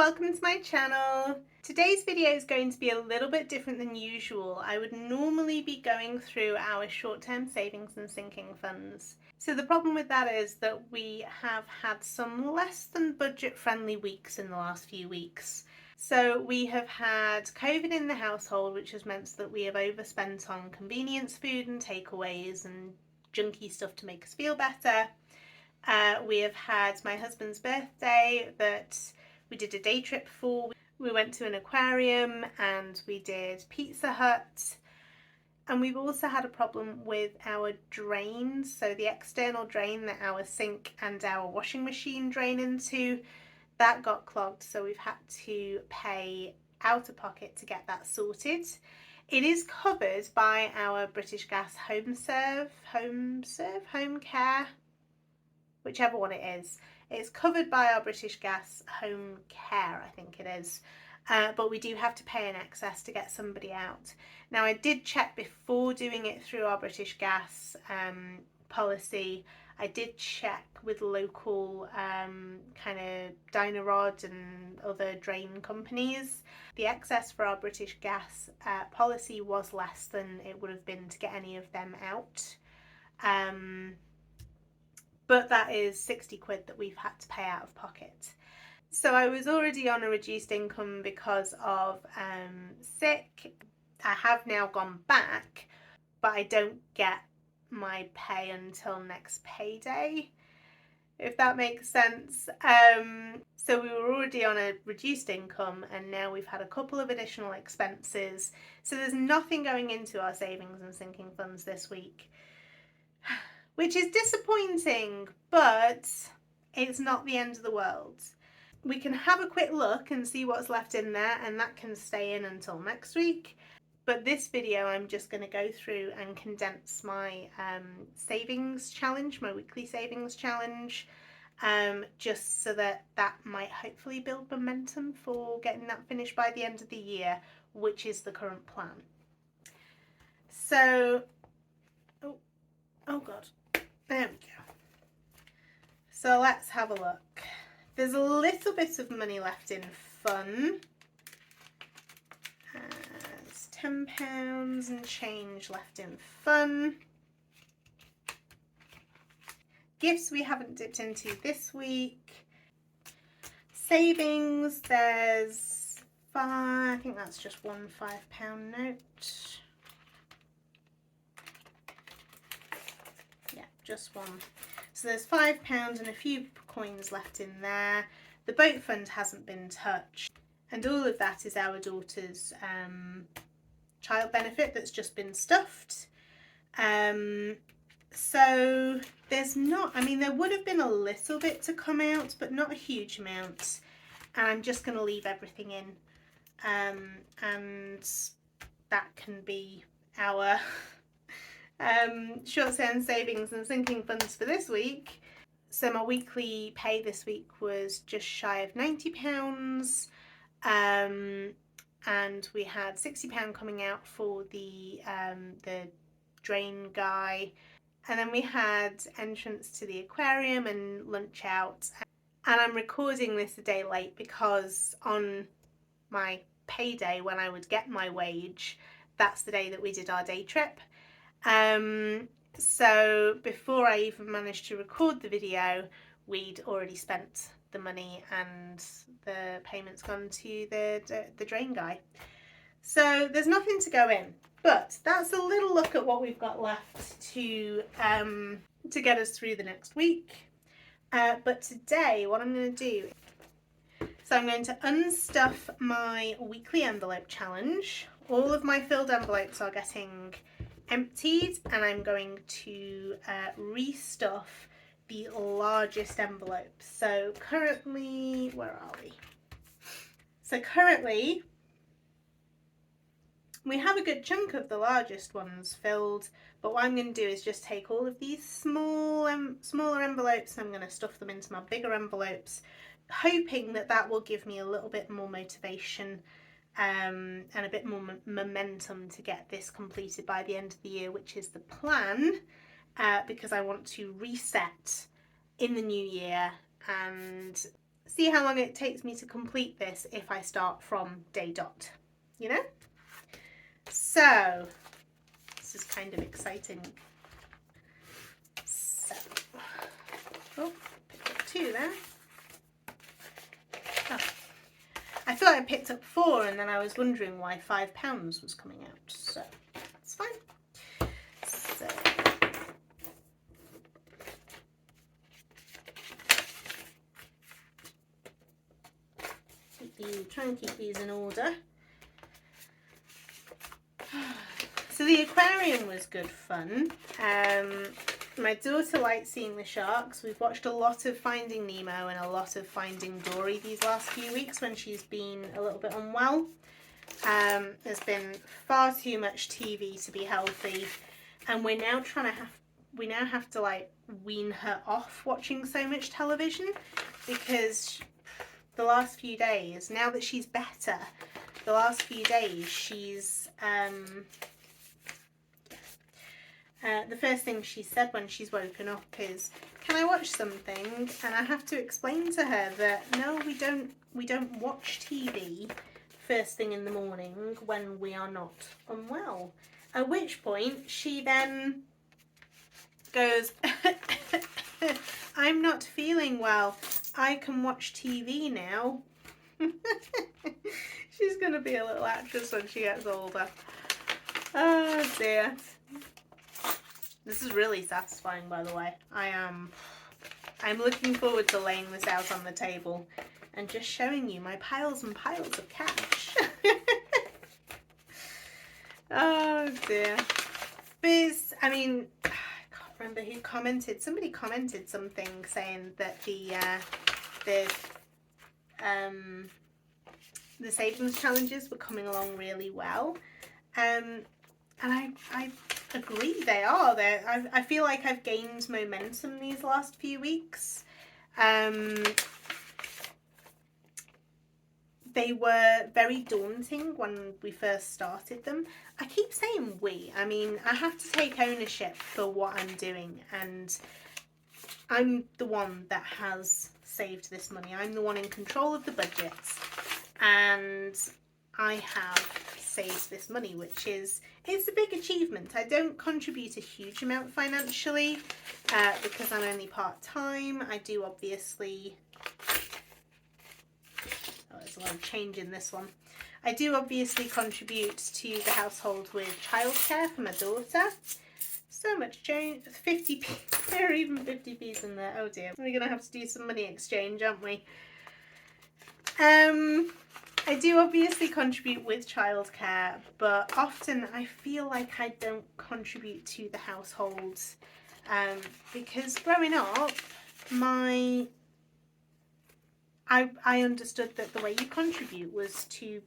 welcome to my channel. Today's video is going to be a little bit different than usual. I would normally be going through our short-term savings and sinking funds. So the problem with that is that we have had some less than budget-friendly weeks in the last few weeks. So we have had COVID in the household, which has meant that we have overspent on convenience food and takeaways and junky stuff to make us feel better. We have had my husband's birthday that we did a day trip for. We went to an aquarium and we did Pizza Hut. And we've also had a problem with our drains. So the external drain that our sink and our washing machine drain into, that got clogged. So we've had to pay out of pocket to get that sorted. It is covered by our British Gas home care, whichever one it is. It's covered by our British Gas home care, I think it is. But we do have to pay an excess to get somebody out. Now, I did check before doing it through our British Gas policy. I did check with local kind of Dynarod and other drain companies. The excess for our British Gas policy was less than it would have been to get any of them out. But that is 60 quid that we've had to pay out of pocket. So I was already on a reduced income because of sick. I have now gone back, but I don't get my pay until next payday, if that makes sense. So we were already on a reduced income and now we've had a couple of additional expenses. So there's nothing going into our savings and sinking funds this week, which is disappointing, but it's not the end of the world. We can have a quick look and see what's left in there, and that can stay in until next week. But this video, I'm just going to go through and condense my savings challenge, my weekly savings challenge, just so that might hopefully build momentum for getting that finished by the end of the year, which is the current plan. So, oh God. There we go. So let's have a look. There's a little bit of money left in fun. There's £10 and change left in fun. Gifts we haven't dipped into this week. Savings, there's I think that's just one £5 note. Just one. So there's £5 and a few coins left in there. The boat fund hasn't been touched, and all of that is our daughter's child benefit that's just been stuffed. So there's not, I mean, there would have been a little bit to come out, but not a huge amount. And I'm just going to leave everything in, and that can be our short-term savings and sinking funds for this week. So my weekly pay this week was just shy of £90, and we had £60 coming out for the drain guy, and then we had entrance to the aquarium and lunch out. And I'm recording this a day late because on my payday, when I would get my wage, that's the day that we did our day trip. So before I even managed to record the video, we'd already spent the money and the payment's gone to the drain guy. So there's nothing to go in, but that's a little look at what we've got left to get us through the next week. But today what I'm going to do, so I'm going to unstuff my weekly envelope challenge. All of my filled envelopes are getting emptied, and I'm going to restuff the largest envelopes. So currently, where are we? So currently we have a good chunk of the largest ones filled, but what I'm going to do is just take all of these smaller envelopes and I'm going to stuff them into my bigger envelopes, hoping that that will give me a little bit more motivation and a bit more momentum to get this completed by the end of the year, which is the plan, because I want to reset in the new year and see how long it takes me to complete this if I start from day dot, you know? So, this is kind of exciting. So, oh, picked up 2 there. Oh. I thought I picked up 4 and then I was wondering why £5 was coming out, so it's fine. So, try and keep these in order. So the aquarium was good fun. My daughter likes seeing the sharks. We've watched a lot of Finding Nemo and a lot of Finding Dory these last few weeks when she's been a little bit unwell. There's been far too much TV to be healthy, and we now have to like wean her off watching so much television, because the last few days, now that she's better, the last few days she's the first thing she said when she's woken up is, "Can I watch something?" And I have to explain to her that no, we don't watch TV first thing in the morning when we are not unwell. At which point she then goes, "I'm not feeling well. I can watch TV now." She's going to be a little actress when she gets older. Oh dear. This is really satisfying, by the way. I'm looking forward to laying this out on the table and just showing you my piles and piles of cash. Oh dear. But I mean, I can't remember who commented. Somebody commented something saying that the savings challenges were coming along really well, and I agree, they are. I feel like I've gained momentum these last few weeks. They were very daunting when we first started them. I keep saying we. I mean, I have to take ownership for what I'm doing, and I'm the one that has saved this money. I'm the one in control of the budget, and I have saved this money, which is, it's a big achievement. I don't contribute a huge amount financially because I'm only part-time. I do obviously, there's a lot of change in this one. I do obviously contribute to the household with childcare for my daughter. So much change, 50p, there are even 50p's in there. Oh dear, we're gonna have to do some money exchange, aren't we? I do obviously contribute with childcare, but often I feel like I don't contribute to the household, because growing up, I understood that the way you contribute was to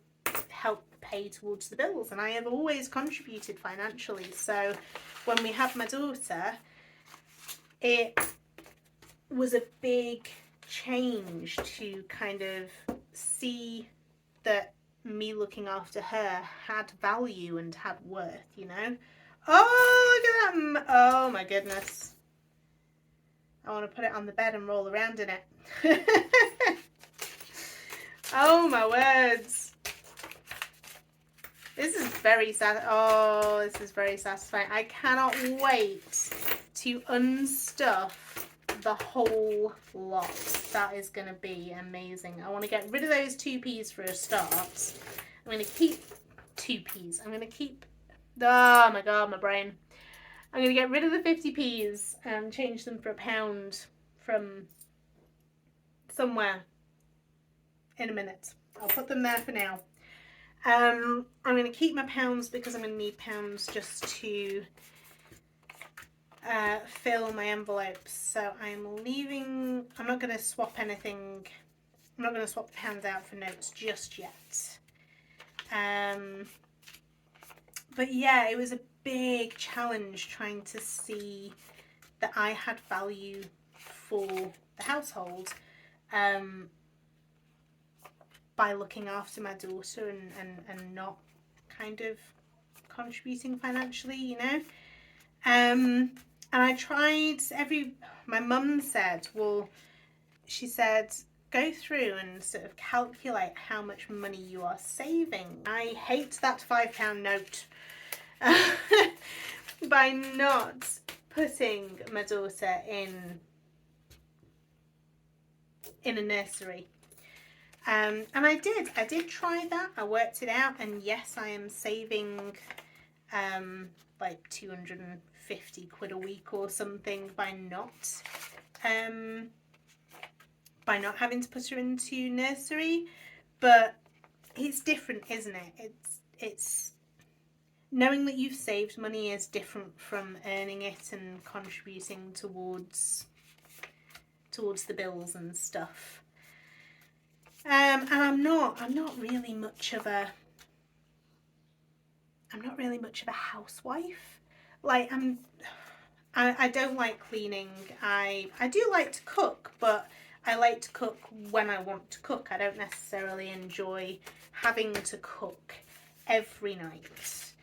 help pay towards the bills, and I have always contributed financially. So when we had my daughter, it was a big change to kind of see that me looking after her had value and had worth, you know? Oh, look at that. Oh my goodness. I want to put it on the bed and roll around in it. Oh my words. This is very sad. Oh, this is very satisfying. I cannot wait to unstuff the whole lot. That is going to be amazing. I want to get rid of those 2p's for a start. I'm going to keep 2p's. I'm going to keep, oh my god, my brain. I'm going to get rid of the 50p's and change them for £1 from somewhere in a minute. I'll put them there for now. I'm going to keep my pounds because I'm going to need pounds just to fill my envelopes. So I'm not going to swap anything. I'm not going to swap the pounds out for notes just yet. But yeah, it was a big challenge trying to see that I had value for the household by looking after my daughter and not kind of contributing financially, you know. And I tried my mum said, well, she said, go through and sort of calculate how much money you are saving. I hate that £5 note. By not putting my daughter in a nursery. And I did try that. I worked it out, and yes, I am saving like 250 quid a week or something by not having to put her into nursery. But it's different, isn't it? It's knowing that you've saved money is different from earning it and contributing towards the bills and stuff. And I'm not really much of a housewife. Like, I don't like cleaning. I do like to cook, but I like to cook when I want to cook. I don't necessarily enjoy having to cook every night.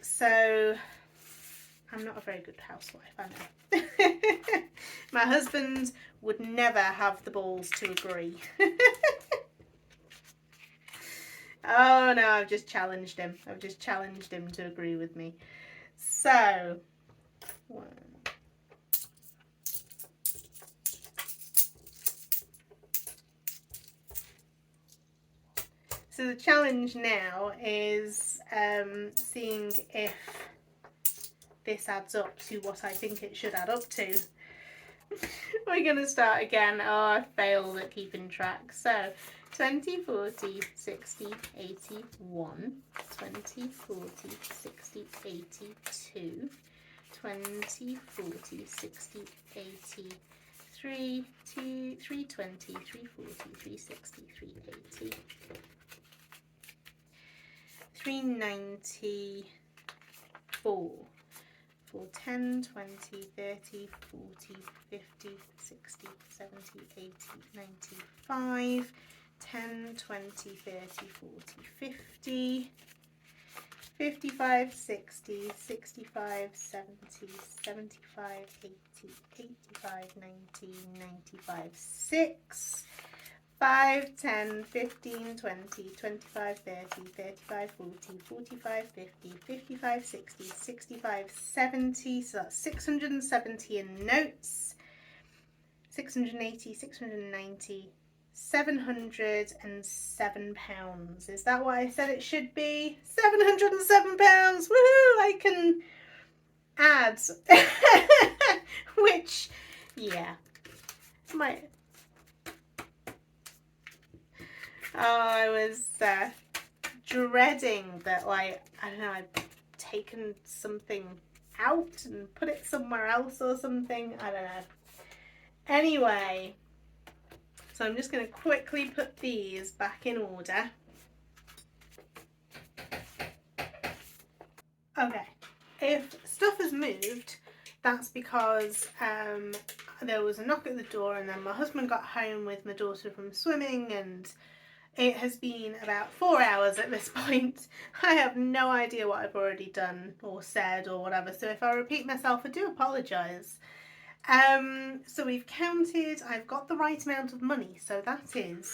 So I'm not a very good housewife, I know. My husband would never have the balls to agree. Oh no, I've just challenged him. I've just challenged him to agree with me. So, so the challenge now is seeing if this adds up to what I think it should add up to. We're going to start again. Oh, I failed at keeping track. So, 20, 40, 60, 81, 20, 40, 60, 82, 20, 40, 60, 83, 320, 340, 360, 380, 394, 10, 20, 30, 40, 50, 60, 70, 80, 95, 10, 20, 30, 40, 50, 55, 60, 65, 70, 75, 80, 85, 90, 95, 6, 5, 10, 15, 20, 25, 30, 35, 40, 45, 50, 55, 60, 65, 70, so that's 670 in notes, 680, 690, £707. Is that what I said it should be? £707! Woohoo! I can add. Which, yeah. I was dreading that, like, I don't know, I'd taken something out and put it somewhere else or something. I don't know. Anyway, so I'm just going to quickly put these back in order. Okay, if stuff has moved, that's because there was a knock at the door, and then my husband got home with my daughter from swimming, and it has been about 4 hours at this point. I have no idea what I've already done or said or whatever, so if I repeat myself, I do apologise. So we've counted, I've got the right amount of money, so that is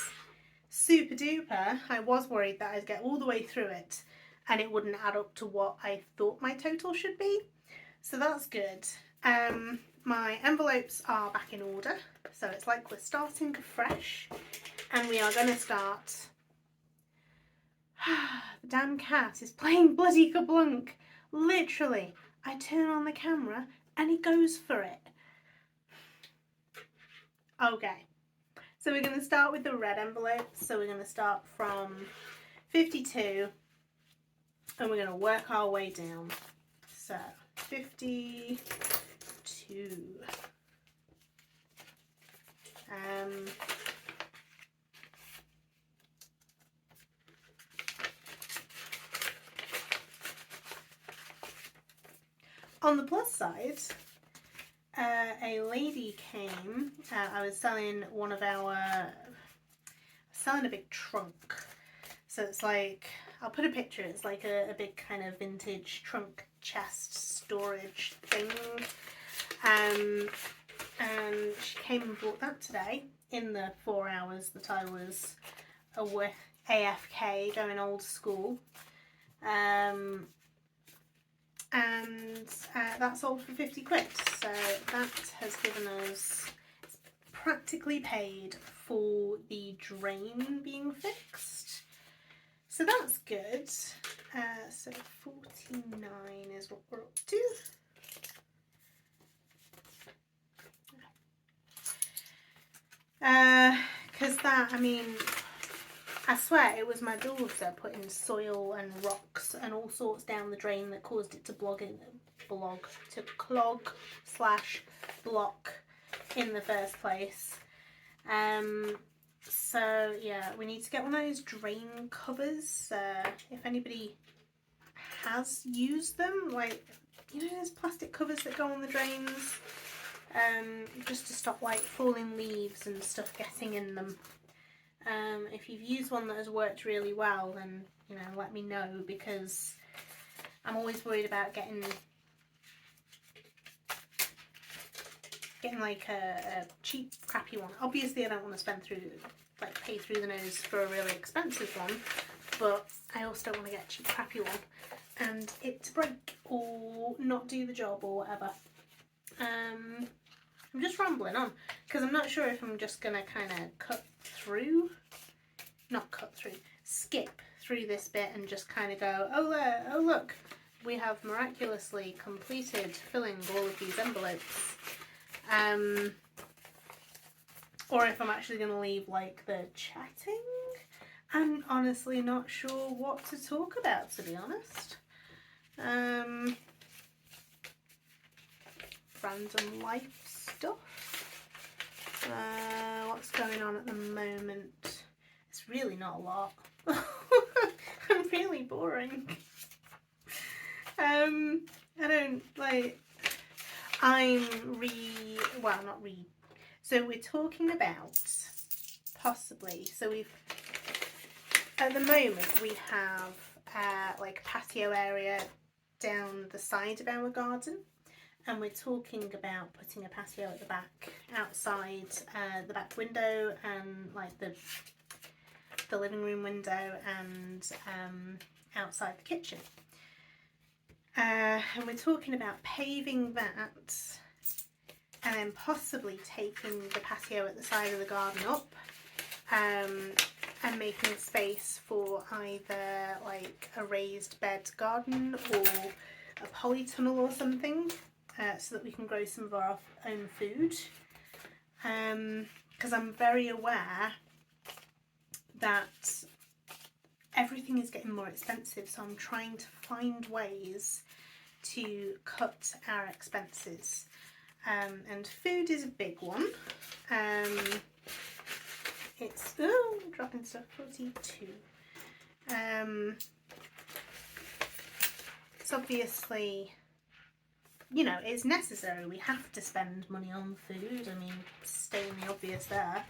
super duper. I was worried that I'd get all the way through it and it wouldn't add up to what I thought my total should be, so that's good. My envelopes are back in order, so it's like we're starting fresh, and we are going to start. The damn cat is playing bloody kablunk. Literally, I turn on the camera and he goes for it. Okay, so we're going to start with the red envelopes. So we're going to start from 52 and we're going to work our way down. So 52. On the plus side, a lady came. I was selling selling a big trunk. So it's like, I'll put a picture, it's like a big kind of vintage trunk chest storage thing. and she came and bought that today in the 4 hours that I was away, AFK, going old school. And that sold for 50 quid, so that has given us practically paid for the drain being fixed, so that's good. So 49 is what we're up to. Because that, I mean, I swear it was my daughter putting soil and rocks and all sorts down the drain that caused it to clog / block in the first place. So yeah, we need to get one of those drain covers. If anybody has used them, like, you know, those plastic covers that go on the drains, just to stop like falling leaves and stuff getting in them. If you've used one that has worked really well, then, you know, let me know, because I'm always worried about getting like a cheap crappy one. Obviously I don't want to pay through the nose for a really expensive one, but I also don't want to get a cheap crappy one and it to break or not do the job or whatever. I'm just rambling on because I'm not sure if I'm just gonna kind of skip through this bit and just kind of go, oh there, oh look, we have miraculously completed filling all of these envelopes. Or if I'm actually going to leave like the chatting. I'm honestly not sure what to talk about, to be honest. Random life stuff. What's going on at the moment? It's really not a lot. I'm really boring. So we're talking about possibly, at the moment we have like a patio area down the side of our garden, and we're talking about putting a patio at the back, outside the back window, and like the living room window, and outside the kitchen. And we're talking about paving that, and then possibly taking the patio at the side of the garden up, and making space for either like a raised bed garden or a polytunnel or something, so that we can grow some of our own food. Because I'm very aware that everything is getting more expensive, so I'm trying to find ways to cut our expenses. And food is a big one. It's dropping stuff, 42. It's obviously, you know, it's necessary. We have to spend money on food. I mean, stating the obvious there.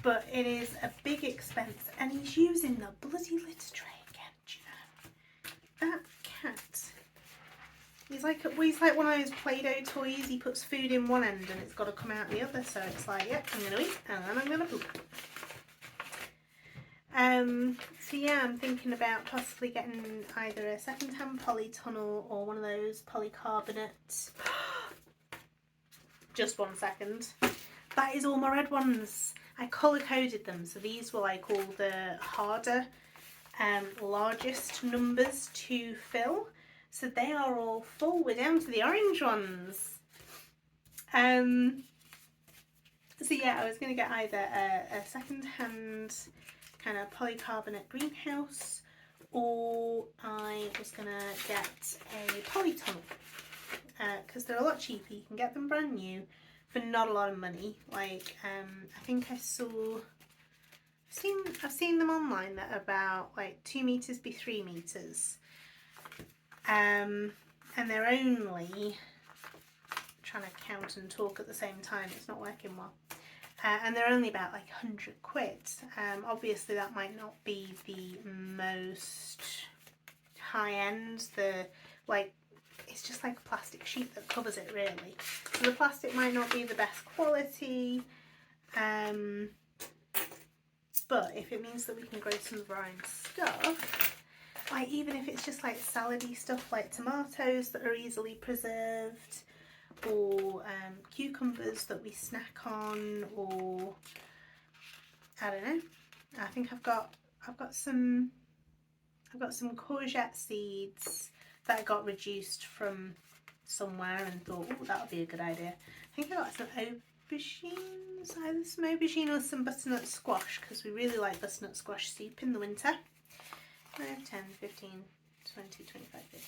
But it is a big expense, and he's using the bloody litter tray again. Do you know? That cat. He's like one of those Play-Doh toys. He puts food in one end and it's got to come out the other. So it's like, yep, I'm going to eat and then I'm going to poop. So yeah, I'm thinking about possibly getting either a second-hand polytunnel or one of those polycarbonate. Just 1 second. That is all my red ones. I colour-coded them, so these were like all the harder, largest numbers to fill. So they are all full. We're down to the orange ones. So yeah, I was going to get either a second-hand kind of polycarbonate greenhouse, or I was going to get a polytunnel, because they're a lot cheaper. You can get them brand new for not a lot of money. Like, I think I've seen them online that are about like 2 meters by 3 meters. And they're only, trying to count and talk at the same time, it's not working well. And they're only about like 100 quid. Obviously that might not be the most high end, it's just like a plastic sheet that covers it really. So the plastic might not be the best quality, but if it means that we can grow some of our own stuff, like even if it's just like salady stuff like tomatoes that are easily preserved, or cucumbers that we snack on, or I don't know. I think I've got some courgette seeds that I got reduced from somewhere and thought, oh, that would be a good idea. I think I got some aubergines, either some aubergine or some butternut squash, because we really like butternut squash soup in the winter. 5, 10, 15, 20, 25, 30,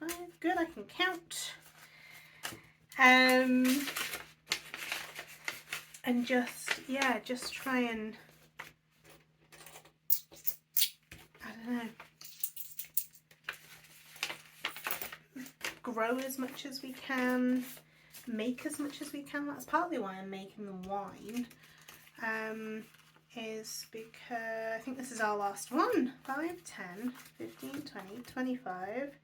35. Good, I can count. And just try and, I don't know, grow as much as we can, make as much as we can. That's partly why I'm making the wine, is because I think this is our last one. 5, 10, 15, 20, 25,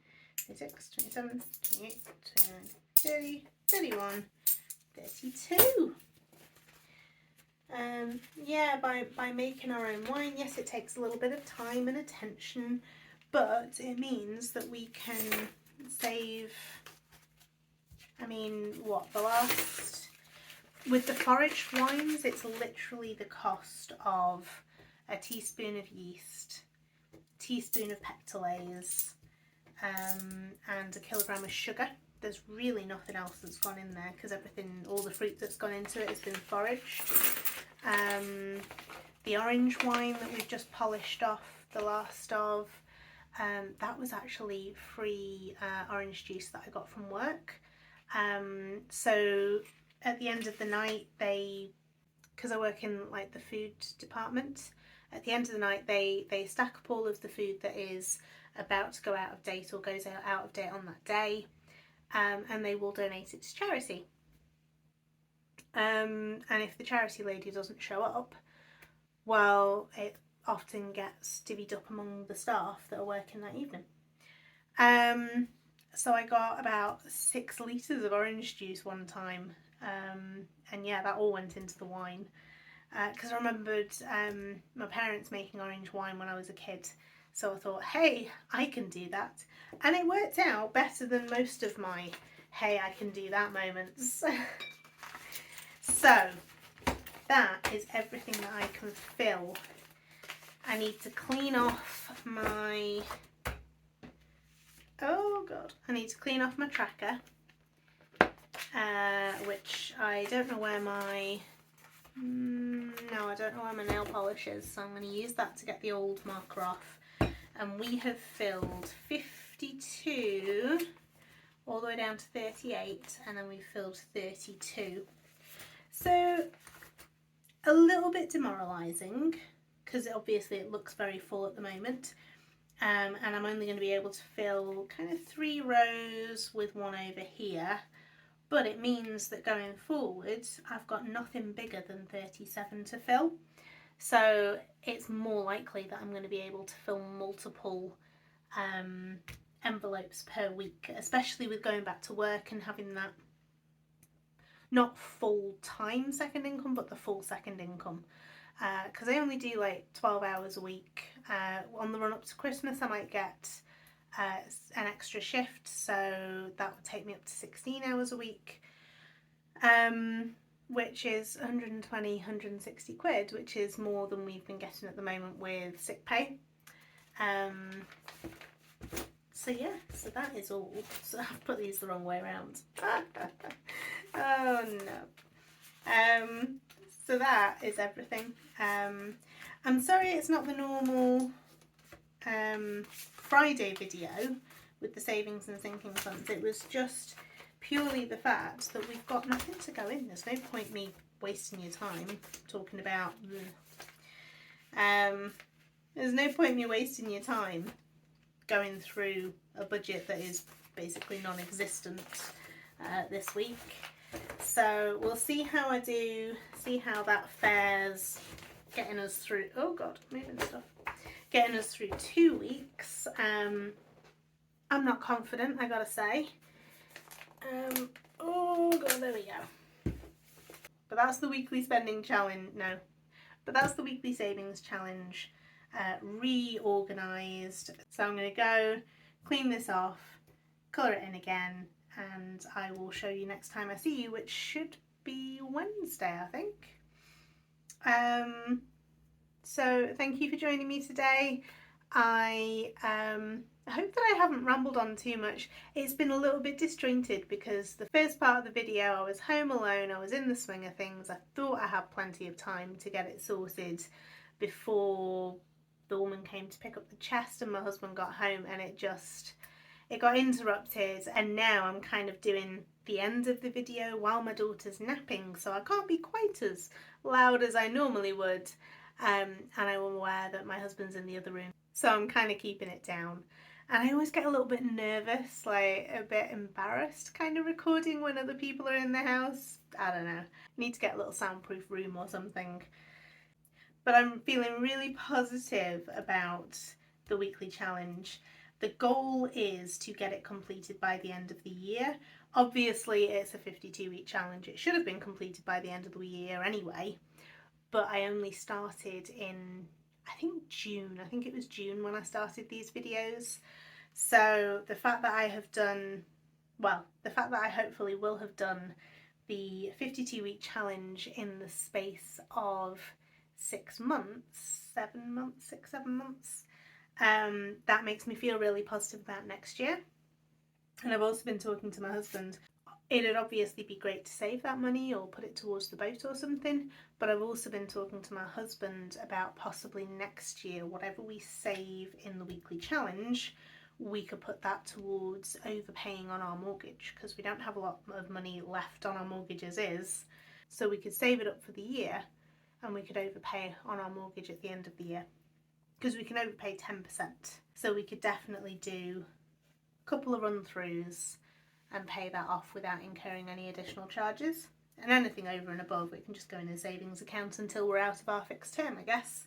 26, 27, 28, 29, 30, 31, 32. Yeah, by making our own wine, yes, it takes a little bit of time and attention, but it means that we can save, I mean, what, with the foraged wines, it's literally the cost of a teaspoon of yeast, teaspoon of pectolase, and a kilogram of sugar. There's really nothing else that's gone in there because all the fruit that's gone into it has been foraged. The orange wine that we've just polished off the last of, that was actually free orange juice that I got from work. So at the end of the night, because I work in like the food department, at the end of the night they stack up all of the food that is about to go out of date or goes out of date on that day, and they will donate it to charity. And if the charity lady doesn't show up, well, it often gets divvied up among the staff that are working that evening. So I got about 6 litres of orange juice one time, and yeah, that all went into the wine, because I remembered my parents making orange wine when I was a kid, so I thought, hey, I can do that, and it worked out better than most of my hey, I can do that moments. So that is everything that I can fill. I need to clean off my, oh god, I need to clean off my tracker, which I don't know where my, no, I don't know where my nail polish is, so I'm going to use that to get the old marker off. And we have filled 52 all the way down to 38, and then we've filled 32. So a little bit demoralising, because obviously it looks very full at the moment, and I'm only going to be able to fill kind of 3 rows with one over here, but it means that going forward I've got nothing bigger than 37 to fill, so it's more likely that I'm going to be able to fill multiple envelopes per week, especially with going back to work and having that not full-time second income, but the full second income, because I only do like 12 hours a week. On the run up to Christmas I might get an extra shift, so that would take me up to 16 hours a week, which is 120, 160 quid, which is more than we've been getting at the moment with sick pay. So yeah, so that is all. So I've put these the wrong way around. Oh no. So that is everything. I'm sorry it's not the normal Friday video with the savings and sinking funds. It was just purely the fact that we've got nothing to go in. There's no point me wasting your time talking about there's no point me wasting your time going through a budget that is basically non-existent this week. So we'll see how I do, see how that fares, getting us through, oh god, moving stuff, getting us through 2 weeks. I'm not confident, I gotta say. Oh god, there we go. But that's the weekly spending challenge. No, but that's the weekly savings challenge reorganised. So I'm going to go clean this off, colour it in again, and I will show you next time I see you, which should be Wednesday, I think. So thank you for joining me today. I hope that I haven't rambled on too much. It's been a little bit disjointed because the first part of the video I was home alone, I was in the swing of things, I thought I had plenty of time to get it sorted before the woman came to pick up the chest and my husband got home, and it got interrupted, and now I'm kind of doing the end of the video while my daughter's napping, so I can't be quite as loud as I normally would, and I'm aware that my husband's in the other room, so I'm kind of keeping it down. And I always get a little bit nervous, like a bit embarrassed kind of recording when other people are in the house. I don't know, I need to get a little soundproof room or something. But I'm feeling really positive about the weekly challenge. The goal is to get it completed by the end of the year. Obviously, it's a 52-week challenge. It should have been completed by the end of the year anyway, but I only started in, I think June. I think it was June when I started these videos. So the fact that I have done, well, the fact that I hopefully will have done the 52-week challenge in the space of 6 months, 7 months, 6, 7 months, that makes me feel really positive about next year. And I've also been talking to my husband. It'd obviously be great to save that money or put it towards the boat or something, but I've also been talking to my husband about possibly next year, whatever we save in the weekly challenge, we could put that towards overpaying on our mortgage, because we don't have a lot of money left on our mortgage as is. So we could save it up for the year and we could overpay on our mortgage at the end of the year, because we can overpay 10%. So we could definitely do a couple of run-throughs and pay that off without incurring any additional charges. And anything over and above, we can just go in a savings account until we're out of our fixed term, I guess.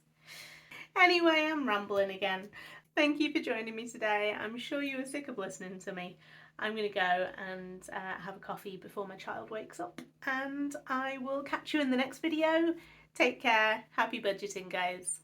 Anyway, I'm rambling again. Thank you for joining me today. I'm sure you were sick of listening to me. I'm going to go and have a coffee before my child wakes up, and I will catch you in the next video. Take care. Happy budgeting, guys.